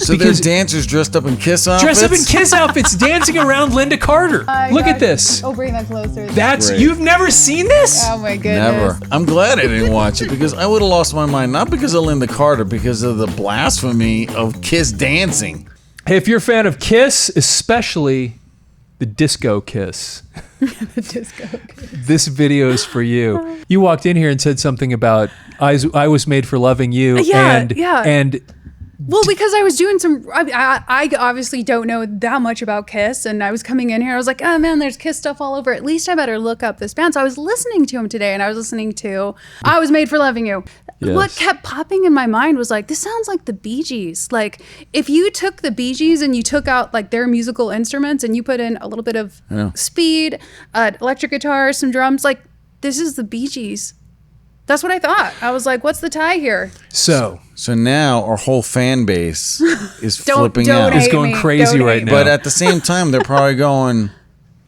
So there's dancers dressed up in Kiss outfits? Dressed up in Kiss outfits dancing around Lynda Carter. Look at this. Oh, bring that closer. You've never seen this? Oh my goodness. Never. I'm glad I didn't watch it because I would have lost my mind, not because of Lynda Carter, because of the blasphemy of Kiss dancing. Hey, if you're a fan of Kiss, especially the disco Kiss. The disco Kiss. This video is for you. You walked in here and said something about I was made for loving you. And well, because I was doing I obviously don't know that much about Kiss, and I was coming in here, I was like, oh man, there's Kiss stuff all over. At least I better look up this band. So I was listening to him today, and I was listening to I Was Made for Loving You. Yes. What kept popping in my mind was like, this sounds like the Bee Gees. Like, if you took the Bee Gees and you took out like their musical instruments and you put in a little bit of speed, electric guitar, some drums, like this is the Bee Gees. That's what I thought. I was like, what's the tie here? So now our whole fan base is flipping out. It's going crazy right now. But at the same time, they're probably going,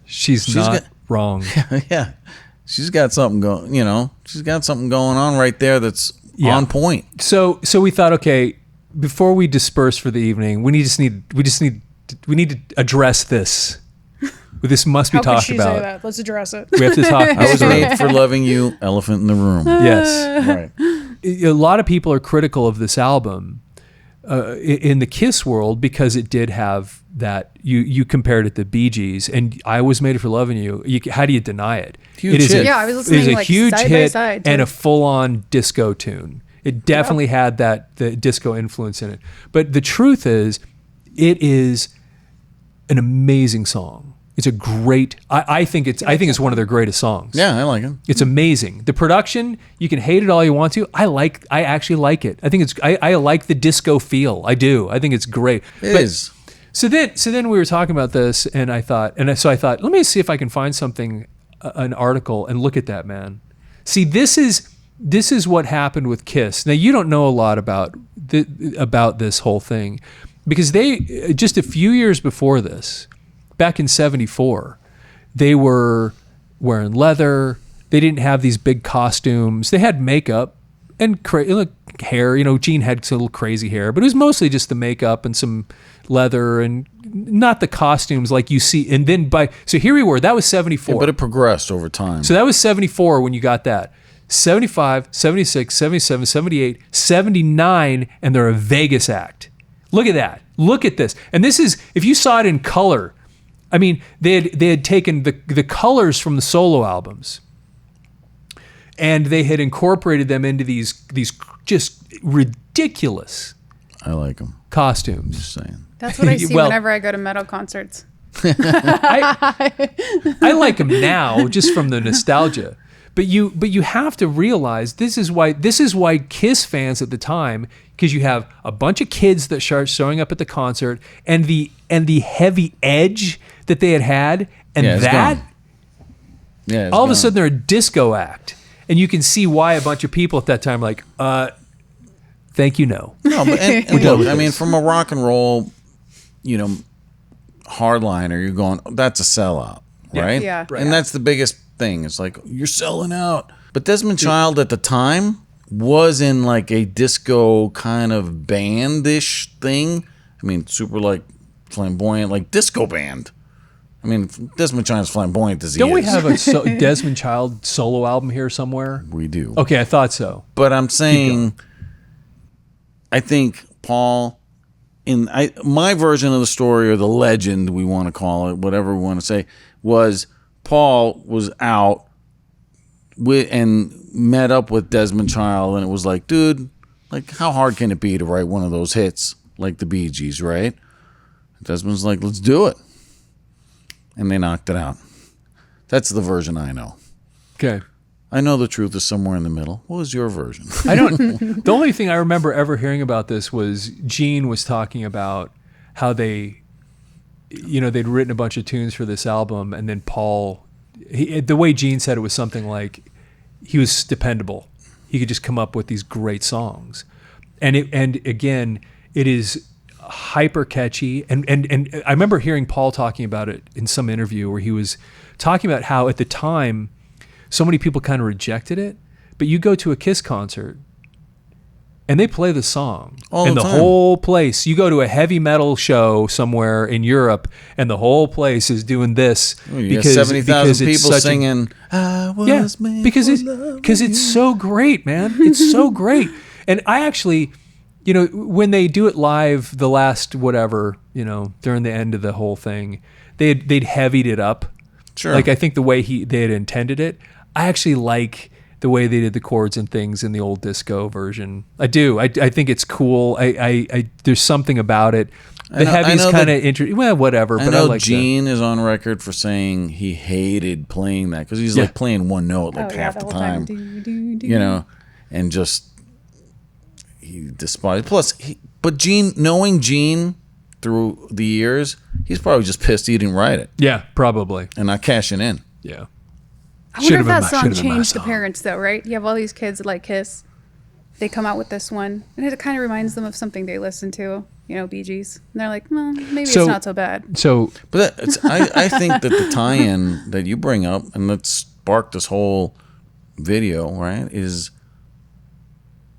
she's not wrong. Yeah. She's got something going, she's got something going on right there that's on point. So we thought, okay, before we disperse for the evening, we need to address this. This must be talked about. Say that? Let's address it. We have to talk. I was made for loving you. Elephant in the room. Yes. Right. A lot of people are critical of this album in the Kiss world because it did have that. You compared it to Bee Gees, and I Was Made for Loving You. How do you deny it? Huge hit. I was listening. It is a huge side hit by side, and a full-on disco tune. It definitely had the disco influence in it. But the truth is, it is an amazing song. It's a great. I think it's one of their greatest songs. Yeah, I like it. It's amazing. The production, you can hate it all you want to. I actually like it. I think it's. I like the disco feel. I do. I think it's great. It is. So then we were talking about this, and I thought, let me see if I can find something, an article, and look at that, man. See, this is what happened with Kiss. Now you don't know a lot about this whole thing, because they just a few years before this. Back in '74, they were wearing leather. They didn't have these big costumes. They had makeup and hair. Gene had some little crazy hair, but it was mostly just the makeup and some leather and not the costumes like you see. And then so here we were. That was '74. Yeah, but it progressed over time. So that was '74 when you got that. 75, 76, 77, 78, 79, and they're a Vegas act. Look at that. Look at this. And this is, if you saw it in color, I mean, they had taken the colors from the solo albums, and they had incorporated them into these just ridiculous. I like them. Costumes. Just saying. That's what I see whenever I go to metal concerts. I like them now just from the nostalgia. But you have to realize this is why Kiss fans at the time, because you have a bunch of kids that start showing up at the concert, and the heavy edge that they had, and all of a sudden they're a disco act, and you can see why a bunch of people at that time are like, thank you, no. No, but and look, I mean, from a rock and roll, hardliner, you're going, that's a sellout, right? Yeah. And that's the biggest thing. It's like, you're selling out. But Desmond Child at the time was in like a disco kind of bandish thing. I mean, super like flamboyant, like disco band. I mean, Desmond Child's flamboyant as he is. Don't we have a Desmond Child solo album here somewhere? We do. Okay, I thought so. But I'm saying, I think Paul, in my version of the story, or the legend, we want to call it, whatever we want to say, was Paul was out and met up with Desmond Child, and it was like, dude, like, how hard can it be to write one of those hits like the Bee Gees, right? Desmond's like, let's do it. And they knocked it out. That's the version I know. Okay. I know the truth is somewhere in the middle. What was your version? I don't. The only thing I remember ever hearing about this was Gene was talking about how they'd written a bunch of tunes for this album, and then Paul, the way Gene said it was something like he was dependable. He could just come up with these great songs, and again, it is hyper catchy. And I remember hearing Paul talking about it in some interview where he was talking about how at the time so many people kind of rejected it, but you go to a Kiss concert and they play the song. All and the the time. whole place, you go to a heavy metal show somewhere in Europe, and the whole place is doing this You got 70,000 people such singing, I was made because for because it's so great, man. It's so great. And I actually, you know, when they do it live, the last whatever, you know, during the end of the whole thing, they'd heavied it up. Sure. Like I think the way they had intended it, I actually like the way they did the chords and things in the old disco version. I do. I think it's cool. I there's something about it. The heavy's kind of interesting. Well, whatever. But I like Gene is on record for saying he hated playing that because he's like playing one note like half the whole time. Do. You know, and just he despised. Plus, but Gene, knowing Gene through the years, he's probably just pissed he didn't write it Yeah, probably. and not cashing in. Yeah. I wonder if that Should've song been my changed the song. parents, though, right? You have all these kids that like Kiss. They come out with this one, and it kind of reminds them of something they listen to, you know, Bee Gees. And they're like, well, maybe So- it's not so bad. So But I think that the tie-in that you bring up and that sparked this whole video, right, is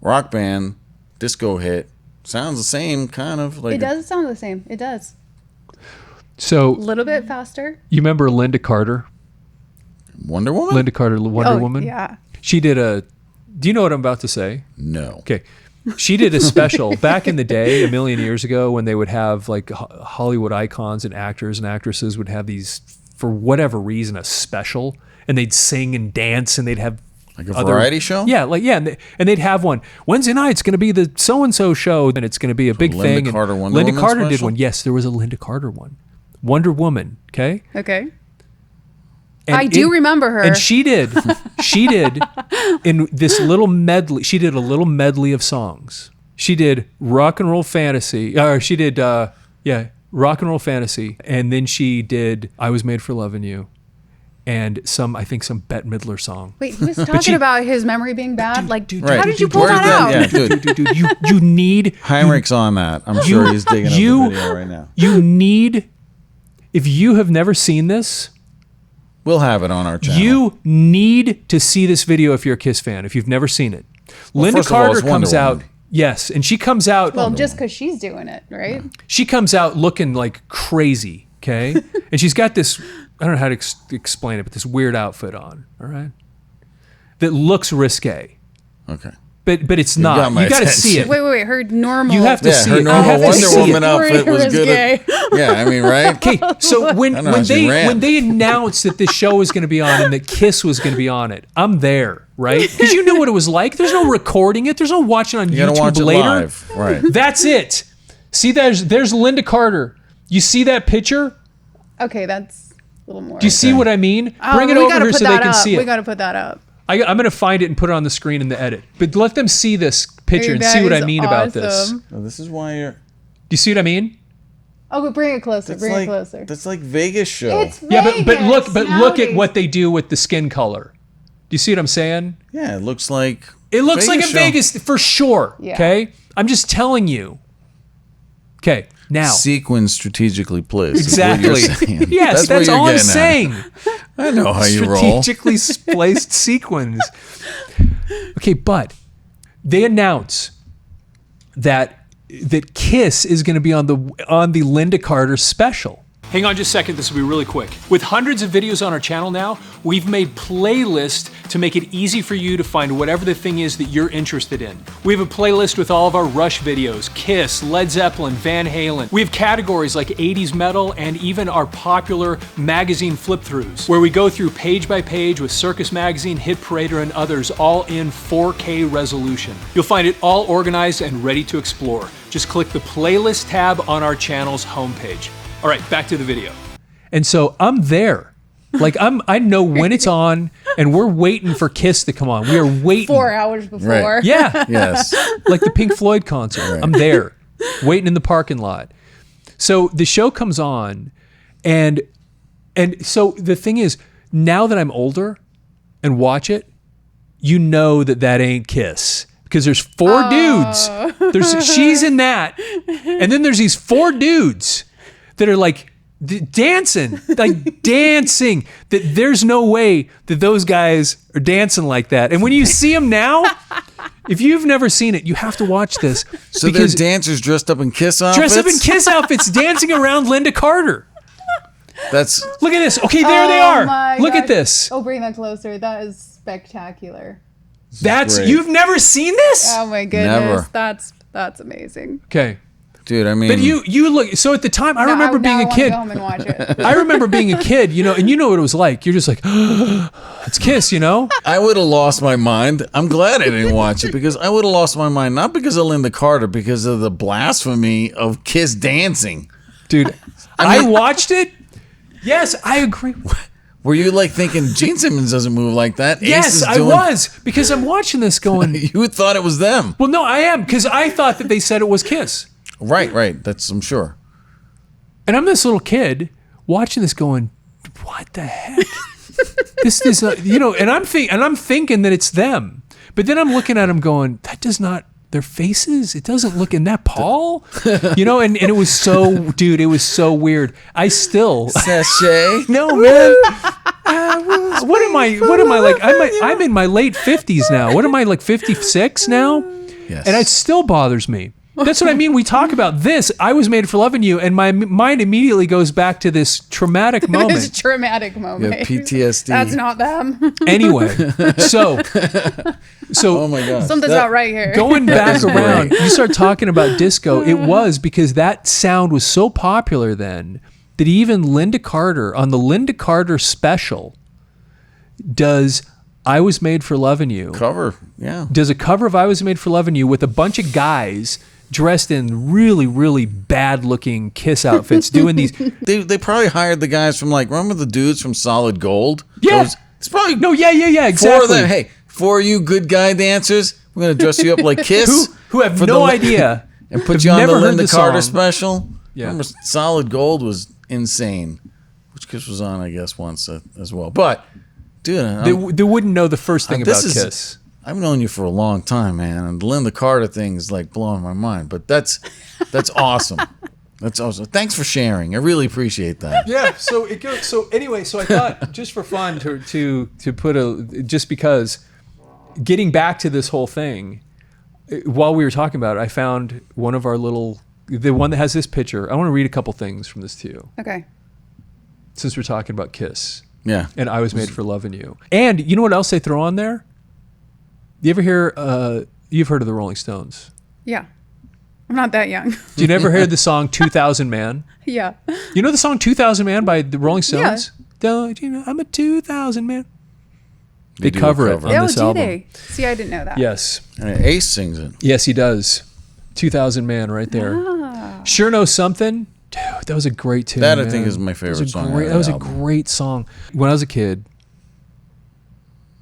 rock band, disco hit. Sounds the same, kind of like It does sound the same. It does. A so little bit faster. you remember Lynda Carter? Wonder Woman. Lynda Carter, Wonder Woman? Yeah. She did a. Do you know what I'm about to say? No. Okay. She did a special back in the day, a million years ago, when they would have like Hollywood icons and actors and actresses would have these, for whatever reason, a special, and they'd sing and dance, and they'd have Like a variety show? Yeah, and they'd have one. Wednesday night's going to be the so and so show, and it's going to be a big Lynda thing. and Carter, Wonder Lynda Woman Carter did special? one. Yes, there was a Lynda Carter one. Wonder Woman. Okay. Okay. And I do remember her. And she did in this little medley. She did a little medley of songs. She did Rock and Roll Fantasy. Or she did, Rock and Roll Fantasy. And then she did I Was Made for Lovin' You. And I think some Bette Midler song. Wait, he was talking about his memory being bad. Like, dude, how did you pull Where's that out? Yeah, dude. Dude, you need Heinrich's on that. I'm sure he's digging up the video right now. You need, if you have never seen this, We'll have it on our channel. you need to see this video if you're a Kiss fan, if you've never seen it. Lynda first of all, Carter it's Wonder comes out, Woman. yes, and she comes out, Well, just because she's doing it, right? she comes out looking like crazy, okay? And she's got this, I don't know how to explain it, but this weird outfit on, all right? That looks risque, Okay. but it's got not. my You got to see attention. it. Wait. Her normal. You have to Yeah, see her it. You normal have to Wonder see it. Woman outfit was Risque. good. Yeah, I mean, right? Okay, so when know how she ran. when they announced that this show was going to be on and that Kiss was going to be on it, I'm there, right? Because you knew what it was like. There's no recording it. There's no watching on You gotta YouTube watch it later. live. Right. That's it. See, there's Lynda Carter. You see that picture? Okay, that's a little more. Do you see what I mean? Bring it we over gotta here put so they that can up. see We it. got to put that up. I'm going to find it and put it on the screen in the edit. But let them see this picture and That see what I is mean about this. awesome. Well, this is why you're. Do you see what I mean? Oh, but bring it closer. That's Bring like it closer. that's like Vegas show. It's Yeah, but Vegas look at nowadays. what they do with the skin color. Do you see what I'm saying? Yeah, it looks like. It looks like a show. Vegas for sure. Yeah. Okay, I'm just telling you. Okay, now Sequin strategically placed. exactly. Is what you're saying. Yes, what that's you're all I'm getting at. saying. I know how you roll. Strategically placed sequins. Okay, but they announce that Kiss is going to be on the Lynda Carter special. Hang on just a second, this will be really quick. With hundreds of videos on our channel now, we've made playlists to make it easy for you to find whatever the thing is that you're interested in. We have a playlist with all of our Rush videos, Kiss, Led Zeppelin, Van Halen. We have categories like 80s metal and even our popular magazine flip-throughs, where we go through page by page with Circus Magazine, Hit Parader, and others, all in 4K resolution. You'll find it all organized and ready to explore. Just click the playlist tab on our channel's homepage. All right, back to the video. And so I'm there. Like I know when it's on, and we're waiting for Kiss to come on. We are waiting. 4 hours before. Right. Yeah. Yes. Like the Pink Floyd concert. Right. I'm there, waiting in the parking lot. So the show comes on, and so the thing is, now that I'm older and watch it, you know that ain't Kiss. Because there's four dudes. She's in that. And then there's these four dudes that are like dancing, like dancing. That there's no way that those guys are dancing like that. And when you see them now, if you've never seen it, you have to watch this. So there's dancers dressed up in Kiss outfits? Dressed up in Kiss outfits, dancing around Lynda Carter. Look at this. Okay, there they are. Look at this. Oh, bring that closer. That is spectacular. You've never seen this? Oh my goodness. Never. That's amazing. Okay. Dude, I mean, but you look. So at the time, I remember being a kid. Go home and watch it. I remember being a kid, and you know what it was like. You're just like, it's Kiss, I would have lost my mind. I'm glad I didn't watch it because I would have lost my mind, not because of Lynda Carter, because of the blasphemy of Kiss dancing. Dude, I watched it. Yes, I agree. Were you like thinking Gene Simmons doesn't move like that? Yes, I was, because I'm watching this going. You thought it was them. Well, no, I am, because I thought that they said it was Kiss. Right. That's, I'm sure. And I'm this little kid watching this going, what the heck? This is, and I'm thinking that it's them. But then I'm looking at them going, that does not, their faces, it doesn't look in that Paul. And it was so, dude, it was so weird. I still. Sachet? No, man. What am I like? I'm in my late 50s now. What am I, like 56 now? Yes. And it still bothers me. That's what I mean. We talk about this. I was made for loving you, and my mind immediately goes back to this traumatic moment. This traumatic moment. Yeah, PTSD. That's not them. Anyway, so oh my God, something's not right here. Going back around, you start talking about disco. It was because that sound was so popular then that even Lynda Carter on the Lynda Carter special does I Was Made for Loving You. Cover, yeah. Does a cover of I Was Made for Loving You with a bunch of guys dressed in really, really bad-looking Kiss outfits doing these. They probably hired the guys from, like, remember the dudes from Solid Gold? Yeah. It's probably exactly. Four of them. Hey, four of you good guy dancers, we're going to dress you up like Kiss. who have no idea. And put you on the Lynda Carter song. Special. Yeah. Remember, Solid Gold was insane, which Kiss was on, I guess, once as well. But, dude, they wouldn't know the first thing about Kiss. I've known you for a long time, man, and the Lynda Carter thing is like blowing my mind. But that's awesome. That's awesome. Thanks for sharing. I really appreciate that. Yeah. So it goes. So anyway, so I thought just for fun to put just because getting back to this whole thing, while we were talking about it, I found one of our the one that has this picture. I want to read a couple things from this to you. Okay. Since we're talking about Kiss. Yeah. And I Was Made for Loving You. And you know what else they throw on there? You ever hear, you've heard of the Rolling Stones? Yeah. I'm not that young. Do you never hear the song 2000 Man? Yeah. You know the song 2000 Man by the Rolling Stones? Yeah. Don't you know I'm a 2000 man? They cover it on this album. They? See, I didn't know that. Yes. And Ace sings it. Yes, he does. 2000 Man right there. Ah. Sure Know Something. Dude, that was a great tune. That, man. I think, is my favorite song. That was a great song. When I was a kid,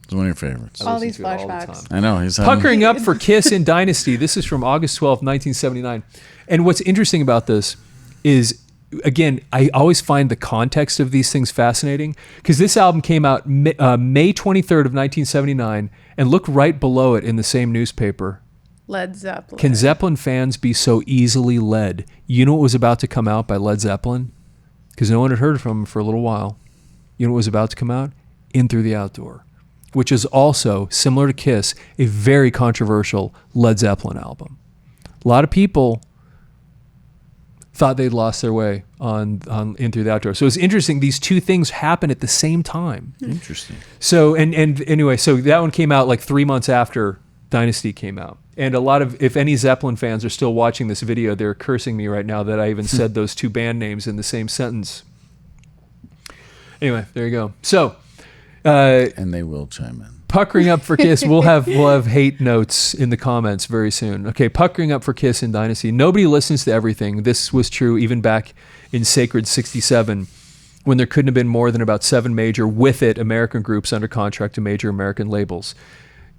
it's one of your favorites. All these flashbacks. I know. He's Puckering Up for Kiss in Dynasty. This is from August 12, 1979. And what's interesting about this is, again, I always find the context of these things fascinating because this album came out May 23rd of 1979, and look right below it in the same newspaper. Led Zeppelin. Can Zeppelin fans be so easily led? You know what was about to come out by Led Zeppelin? Because no one had heard from them for a little while. You know what was about to come out? In Through the Outdoor, which is also, similar to Kiss, a very controversial Led Zeppelin album. A lot of people thought they'd lost their way on In Through the Outdoor. So it's interesting. These two things happen at the same time. Interesting. So, and anyway, so that one came out like 3 months after Dynasty came out. And a lot of, if any Zeppelin fans are still watching this video, they're cursing me right now that I even said those two band names in the same sentence. Anyway, there you go. So, and they will chime in. Puckering Up for Kiss. We'll have hate notes in the comments very soon. Okay, Puckering Up for Kiss in Dynasty. Nobody listens to everything. This was true even back in Sacred 67, when there couldn't have been more than about 7 major, with it, American groups under contract to major American labels.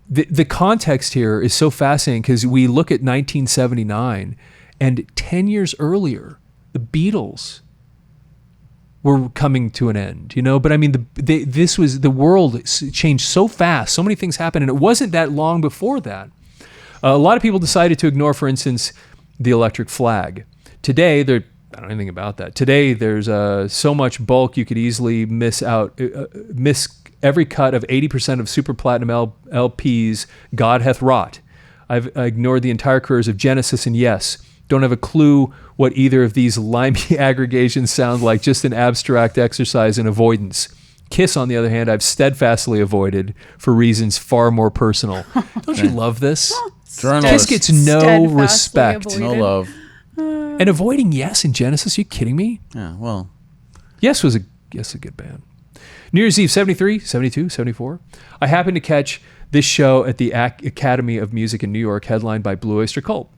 The context here is so fascinating because we look at 1979, and 10 years earlier, the Beatles were coming to an end, you know. But I mean, the world changed so fast. So many things happened, and it wasn't that long before that. A lot of people decided to ignore, for instance, the electric flag. Today, they're I don't know anything about that. Today, there's so much bulk you could easily miss every cut of 80% of super platinum LPs God hath wrought. I've ignored the entire careers of Genesis and Yes. Don't have a clue what either of these limey aggregations sound like, just an abstract exercise in avoidance. Kiss, on the other hand, I've steadfastly avoided for reasons far more personal. Don't you love this? Kiss gets no Steadfastly respect. avoided. No love. And avoiding Yes and Genesis, are you kidding me? Yeah, well. Yes was a good band. New Year's Eve, 73, 72, 74. I happened to catch this show at the Academy of Music in New York, headlined by Blue Oyster Cult.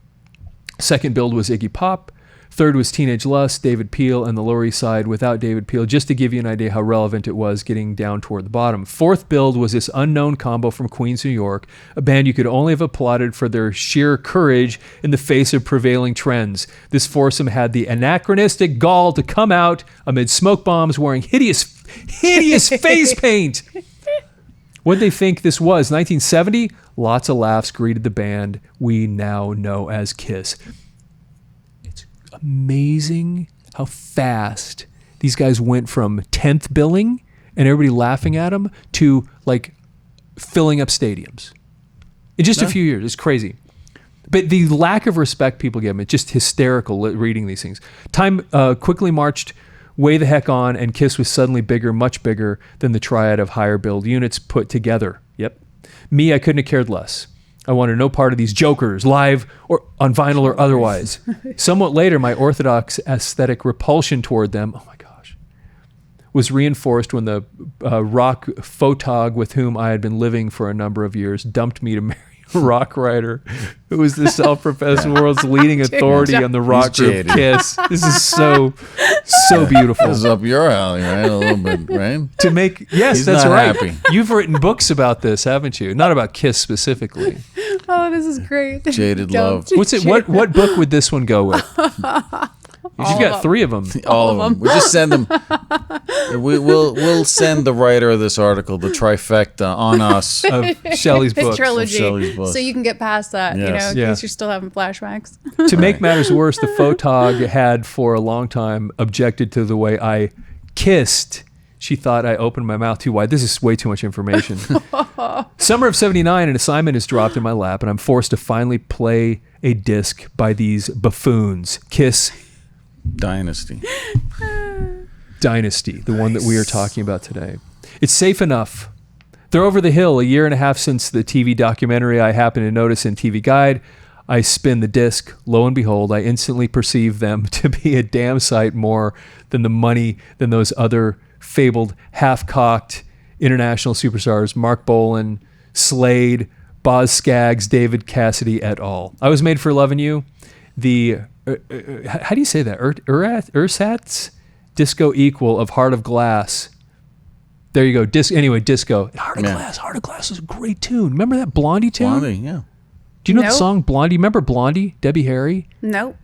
Second build was Iggy Pop. Third was Teenage Lust, David Peel, and the Lower East Side without David Peel, just to give you an idea how relevant it was getting down toward the bottom. Fourth build was this unknown combo from Queens, New York, a band you could only have applauded for their sheer courage in the face of prevailing trends. This foursome had the anachronistic gall to come out amid smoke bombs wearing hideous face paint. What'd they think this was? 1970? Lots of laughs greeted the band we now know as Kiss. Amazing how fast these guys went from 10th billing and everybody laughing at them to like filling up stadiums in just a few years. It's crazy. But the lack of respect people give them, it's just hysterical reading these things. Time quickly marched way the heck on, and Kiss was suddenly bigger, much bigger than the triad of higher build units put together. Yep. Me, I couldn't have cared less. I wanted no part of these jokers, live or on vinyl or otherwise. Somewhat later, my orthodox aesthetic repulsion toward them, oh my gosh, was reinforced when the rock photog with whom I had been living for a number of years dumped me to marry a rock writer who was the self-professed world's leading authority on the rock group Kiss. This is so beautiful. This is up your alley, right? A little bit, right? To make He's that's not right. happy. You've written books about this, haven't you? Not about Kiss specifically. Oh, this is great. Jaded love. What's it? What book would this one go with? You've got three of them. All of them. We just send them. We'll send the writer of this article the trifecta on us. Of Shelley's The books. trilogy. Shelley's books. So you can get past that, Yes. in Yeah. case you're still having flashbacks. To make matters worse, the photog had for a long time objected to the way I kissed. She thought I opened my mouth too wide. This is way too much information. Summer of 79, an assignment is dropped in my lap, and I'm forced to finally play a disc by these buffoons. Kiss Dynasty. Dynasty, the one that we are talking about today. It's safe enough. They're over the hill. A year and a half since the TV documentary I happened to notice in TV Guide. I spin the disc. Lo and behold, I instantly perceive them to be a damn sight more than the money than those other fabled, half-cocked international superstars, Mark Bolan, Slade, Boz Scaggs, David Cassidy et al. I was made for Lovin You. The, how do you say that? Ersatz? Disco equal of Heart of Glass. There you go. Disco. Heart of Glass. Heart of Glass is a great tune. Remember that Blondie tune? Blondie, yeah. Do you know the Nope. song Blondie? Remember Blondie? Debbie Harry? Nope.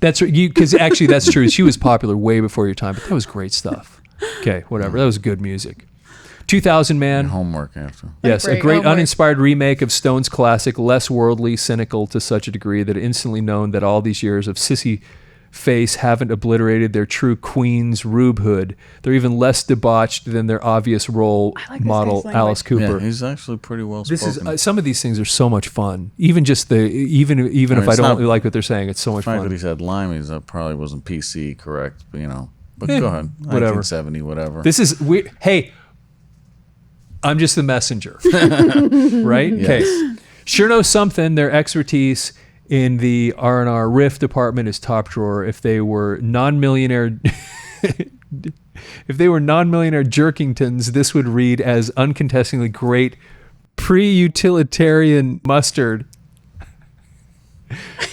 That's because actually that's true. She was popular way before your time, but that was great stuff. Okay, whatever. That was good music. 2000 Man. Homework after. Yes, a Great great homework. uninspired remake of Stone's classic, less worldly, cynical to such a degree that it instantly known that all these years of sissy face haven't obliterated their true queen's rubehood. They're even less debauched than their obvious role I like this model, guy's Alice language. Cooper. Yeah, he's actually pretty well This spoken. is some of these things are so much fun. Even just even if I it's don't not- like what they're saying, it's so much the fact fun. that he said limeys, that probably wasn't PC correct, but, But Eh, go ahead. whatever. 1970, whatever. This is weird. Hey, I'm just the messenger, right? Okay. Yes. Sure know something. Their expertise in the R&R riff department is top drawer. If they were non-millionaire Jerkingtons, this would read as uncontestingly great pre-utilitarian mustard.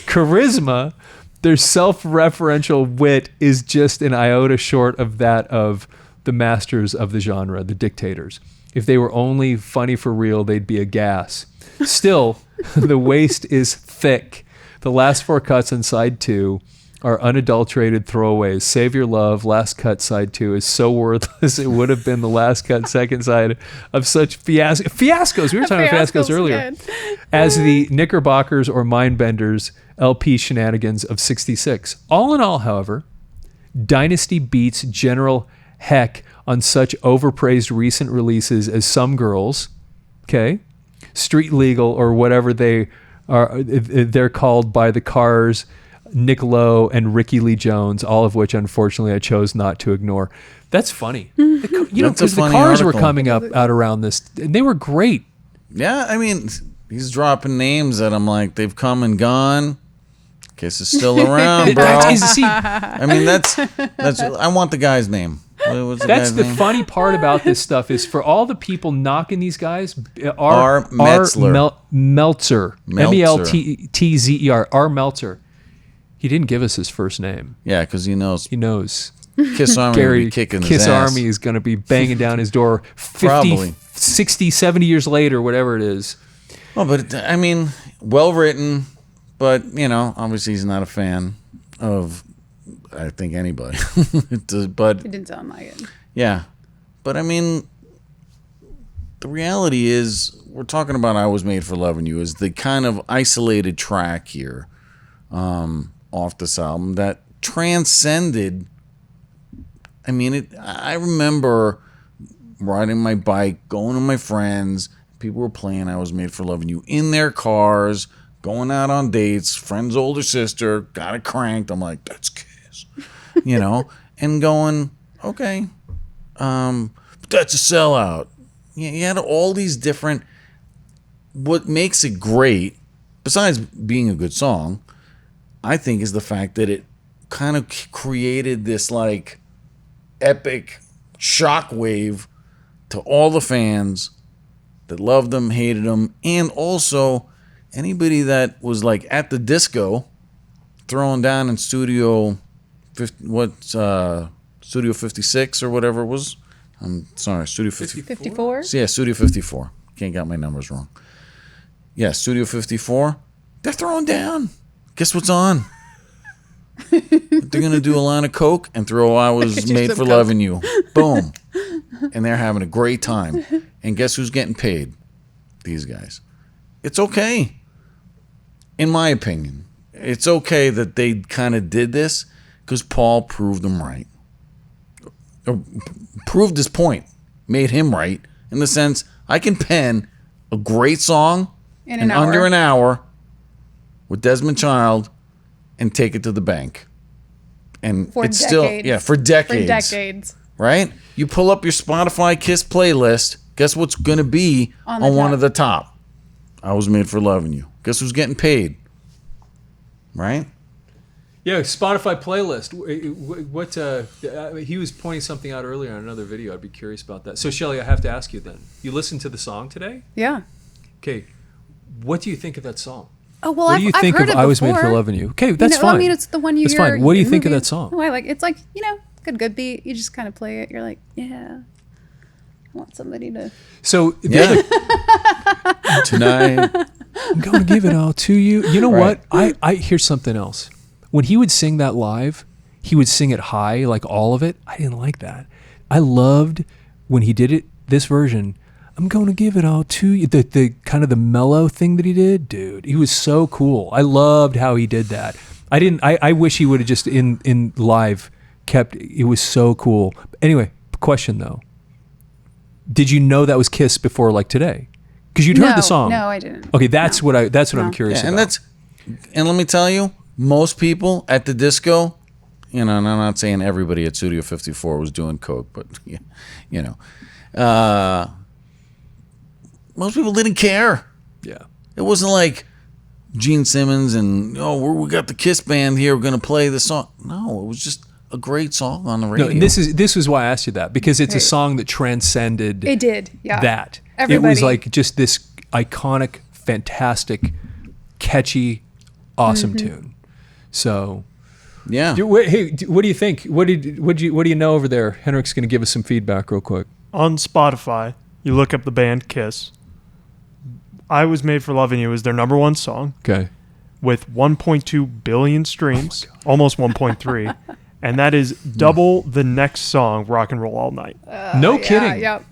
Charisma, their self-referential wit is just an iota short of that of the masters of the genre, the dictators. If they were only funny for real, they'd be a gas. Still, the waist is thick. The last four cuts on side 2 are unadulterated throwaways. Save Your Love, Last Cut Side 2 is so worthless. It would have been the last cut second side of such fiascos. We were talking about fiascos earlier. Good. As the Knickerbockers or Mindbenders LP shenanigans of 66. All in all, however, Dynasty beats General Heck on such overpraised recent releases as Some Girls, okay, Street Legal, or whatever they're called by the Cars, Nick Lowe, and Ricky Lee Jones, all of which, unfortunately, I chose not to ignore. That's funny. Because the Cars were coming out around this, and they were great. Yeah, I mean, he's dropping names that I'm like, they've come and gone. Kiss is still around, bro. I mean, that's. I want the guy's name. What's That's the name? funny part about this stuff is for all the people knocking these guys, R. Metzler. Meltzer, Meltzer, R. Meltzer. He didn't give us his first name. Yeah, because he knows. He knows. Kiss Army Gary, will be kicking his Kiss ass. Army is going to be banging down his door 50, Probably. 60, 70 years later, whatever it is. Well, but I mean, well written, but obviously he's not a fan of, I think, anybody. But It didn't sound like it. yeah, but I mean, the reality is, we're talking about "I Was Made for Lovin' You" is the kind of isolated track here off this album that transcended. I mean, I remember riding my bike, going to my friends. People were playing "I Was Made for Lovin' You" in their cars, going out on dates. Friend's older sister got it cranked. I'm like, that's Kiss, and going, okay, but that's a sellout. You had all these different. What makes it great, besides being a good song, I think, is the fact that it kind of created this like epic shockwave to all the fans that loved them, hated them, and also anybody that was like at the disco, throwing down in Studio 56 or whatever it was. I'm sorry, Studio 54? Yeah, Studio 54. Can't get my numbers wrong. Yeah, Studio 54. They're throwing down. Guess what's on? They're going to do a line of coke and throw "I Was Made for Lovin' You." Boom. And they're having a great time. And guess who's getting paid? These guys. It's okay. In my opinion. It's okay that they kind of did this because Paul proved them right. Or proved his point. Made him right. In the sense, I can pen a great song in under an hour with Desmond Child and take it to the bank. And For it's decades. for decades. For decades. Right? You pull up your Spotify Kiss playlist. Guess what's going to be on one of the top? "I Was Made for Lovin' You." Guess who's getting paid? Right? Yeah, Spotify playlist. What he was pointing something out earlier on another video. I'd be curious about that. So, Shelley, I have to ask you then. You listened to the song today? Yeah. Okay. What do you think of that song? Oh, well, What do you think I've heard of it "I Was Made for before. Lovin' You"? Okay, that's Well, fine. I mean, it's the one you That's hear. fine. What do you in think of movies. that song? Oh, I like it's like, good beat. You just kind of play it. You're like, yeah. I want somebody to. So Yeah. Tonight. I'm going to give it all to you. You know Right. what? I here's something else. When he would sing that live, he would sing it high, like all of it. I didn't like that. I loved when he did it, this version. I'm going to give it all to you. The kind of the mellow thing that he did, dude. He was so cool. I loved how he did that. I wish he would have just in live kept. It was so cool. Anyway, question though. Did you know that was Kiss before like today? Because you'd heard the song. No, I didn't. Okay, that's what I'm curious Yeah, about. and let me tell you, most people at the disco, and I'm not saying everybody at Studio 54 was doing coke, but most people didn't care. Yeah. It wasn't like Gene Simmons and we got the Kiss band here, we're gonna play the song. No, it was just a great song on the radio. No, and this is why I asked you that, because it's a song that transcended It did, yeah. that. Everybody. It was like just this iconic, fantastic, catchy, awesome tune. So, yeah. what do you think? What do you know over there? Henrik's going to give us some feedback real quick. On Spotify, you look up the band Kiss. "I Was Made for Lovin' You" is their number one song. Okay. with 1.2 billion streams, almost 1.3. And that is double the next song, Rock and Roll All Night. No kidding. Yep.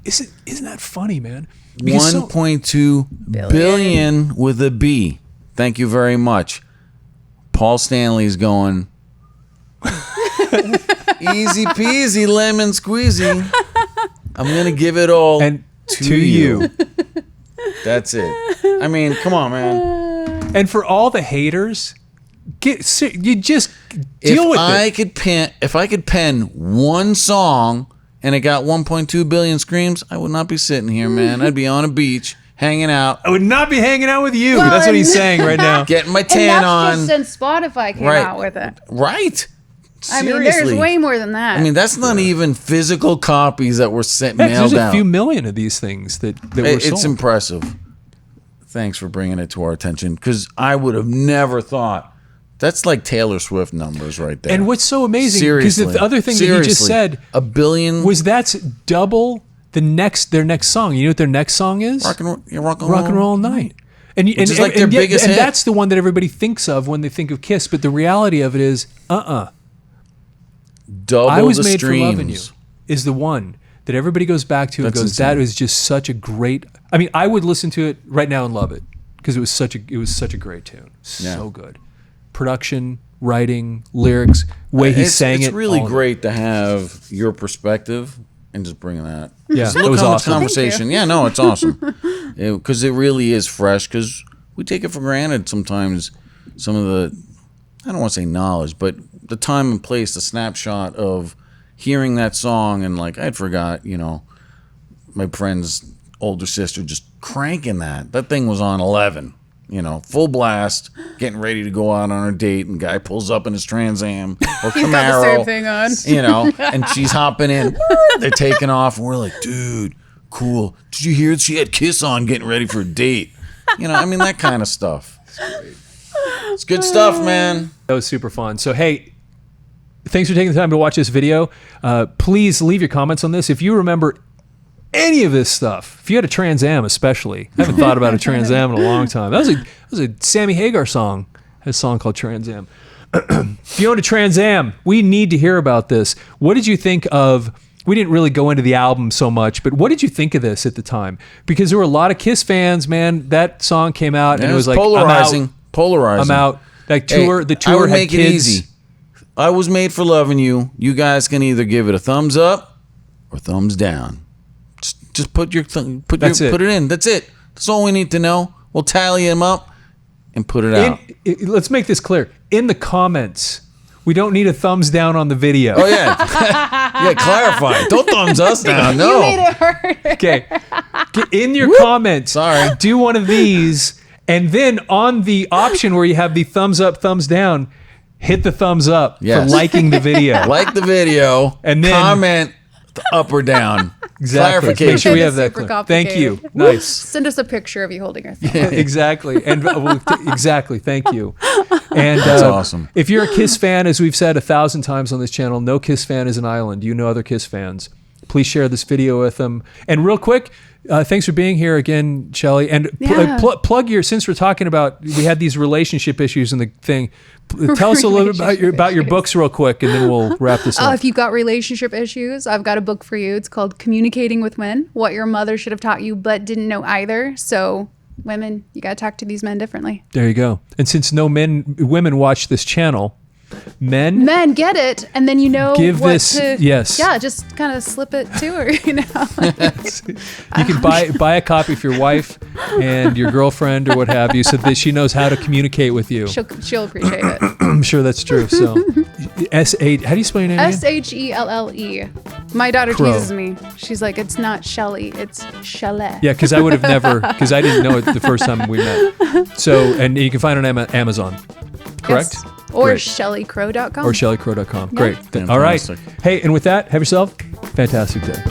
Isn't that funny, man? 1.2 billion with a B. Thank you very much. Paul Stanley's going, easy peasy, lemon squeezy. I'm going to give it all to you. That's it. I mean, come on, man. And for all the haters, you just deal with it. If I could pen one song and it got 1.2 billion streams, I would not be sitting here, man. I'd be on a beach hanging out. I would not be hanging out with you. That's what he's saying right now. Getting my tan on. And that's just since Spotify came out with it. Right. I mean, Seriously. there's way more than that. I mean, that's not even physical copies that were mailed out. There's a few million of these things that were sold. It's impressive. Thanks for bringing it to our attention, because I would have never thought. That's like Taylor Swift numbers right there. And what's so amazing, because the other thing that you just said, a billion, was that's double their next song. You know what their next song is? Rock and Roll All Night. And is like their biggest hit. That's the one that everybody thinks of when they think of Kiss. But the reality of it is, double I Was the Made streams. for Lovin' You is the one that everybody goes back to and goes, insane. that was just such a great. I mean, I would listen to it right now and love it, because it was such a great tune, so good, production, writing, lyrics, way he sang it. It's really great to have your perspective and just bringing that. Yeah, just it look was how much awesome. conversation. Yeah, no, it's awesome, because it really is fresh. Because we take it for granted sometimes. Some of the, I don't want to say knowledge, but the time and place, the snapshot of hearing that song, and like I'd forgot, my friend's older sister just cranking that. That thing was on 11, full blast, getting ready to go out on her date, and guy pulls up in his Trans Am or He's Camaro, got the same thing on. and she's hopping in. They're taking off, and we're like, dude, cool. Did you hear she had Kiss on getting ready for a date? I mean, that kind of stuff. It's good stuff, man. That was super fun. So, hey, thanks for taking the time to watch this video. Please leave your comments on this. If you remember any of this stuff, if you had a Trans Am especially, I haven't thought about a Trans Am in a long time. That was a Sammy Hagar song. Had a song called Trans Am. If you own a Trans Am, we need to hear about this. What did you think of... We didn't really go into the album so much, but what did you think of this at the time? Because there were a lot of Kiss fans, man. That song came out, and it was like, polarizing. I'm out. Like the tour I would had make kids. it easy. I Was Made for Lovin' You. You guys can either give it a thumbs up or thumbs down. Just put it in. That's it. That's all we need to know. We'll tally them up and put it out. Let's make this clear. In the comments, we don't need a thumbs down on the video. Oh yeah, yeah. Clarify. Don't thumbs us down. No. You made it hurt. Okay. In your comments, Sorry. do one of these, and then on the option where you have the thumbs up, thumbs down, hit the thumbs up Yes. for liking the video. Like the video And then- comment up or down. Exactly. Make Clarification. sure we have that Super clear. Thank you. complicated. Nice. Send us a picture of you holding your thumb. Exactly. And exactly. Thank you. And That's awesome. If you're a Kiss fan, as we've said 1,000 times on this channel, no Kiss fan is an island. You know other Kiss fans. Please share this video with them. And real quick, thanks for being here again, Shelley. And plug your, since we're talking about, we had these relationship issues in the thing. Tell us a little bit about your books real quick, and then we'll wrap this up. If you've got relationship issues, I've got a book for you. It's called Communicating with Men, What Your Mother Should Have Taught You But Didn't Know Either. So women, you got to talk to these men differently. There you go. And since no women watch this channel, men get it, and then you know give what this to, yes. Yeah, just kind of slip it to her, you know. You can buy a copy for your wife and your girlfriend or what have you, so that she knows how to communicate with you. She'll appreciate it. I'm sure that's true. So, S-A, how do you spell your name? again? Shelle. My daughter Crowe. teases me. She's like, it's not Shelley, it's Shelle. Yeah, because I would have never, because I didn't know it the first time we met. So, and you can find it on Amazon, correct? Yes. Or Great. ShelleCrow.com. Or ShelleCrow.com. Yeah. Great. All right. Fantastic. Hey, and with that, have yourself a fantastic day.